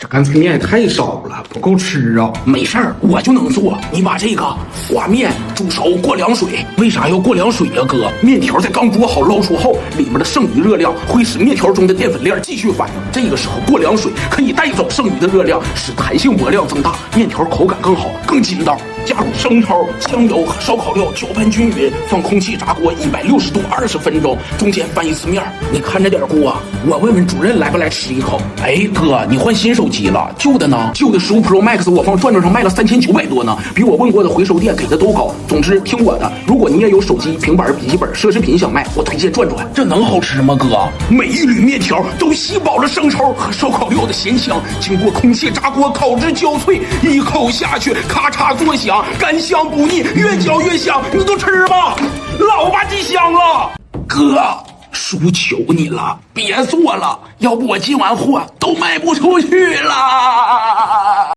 这干脆面也太少了，不够吃啊！没事儿，我就能做。你把这个挂面煮熟，过凉水。为啥要过凉水呀，哥？面条在刚煮好捞出后，里面的剩余热量会使面条中的淀粉链继续反应。这个时候过凉水可以带走剩余的热量，使弹性膜量增大，面条口感更好，更筋道。加入生抽、香油和烧烤料，搅拌均匀，放空气炸锅160度20分钟，中间翻一次面。你看着点锅，我问问主任来不来吃一口。哎，哥，你换新手机了，旧的呢？旧的15 Pro Max 我放转转上卖了3900多呢，比我问过的回收店给的都高。总之，听我的，如果你也有手机、平板、笔记本、奢侈品想卖，我推荐转转。这能好吃吗，哥？每一缕面条都吸饱了生抽和烧烤料的咸香，经过空气炸锅烤至焦脆，一口下去，咔嚓作响。干香不腻，越嚼越香，你就吃吧，老吧唧香了。哥，叔求你了，别做了，要不我进完货都卖不出去了。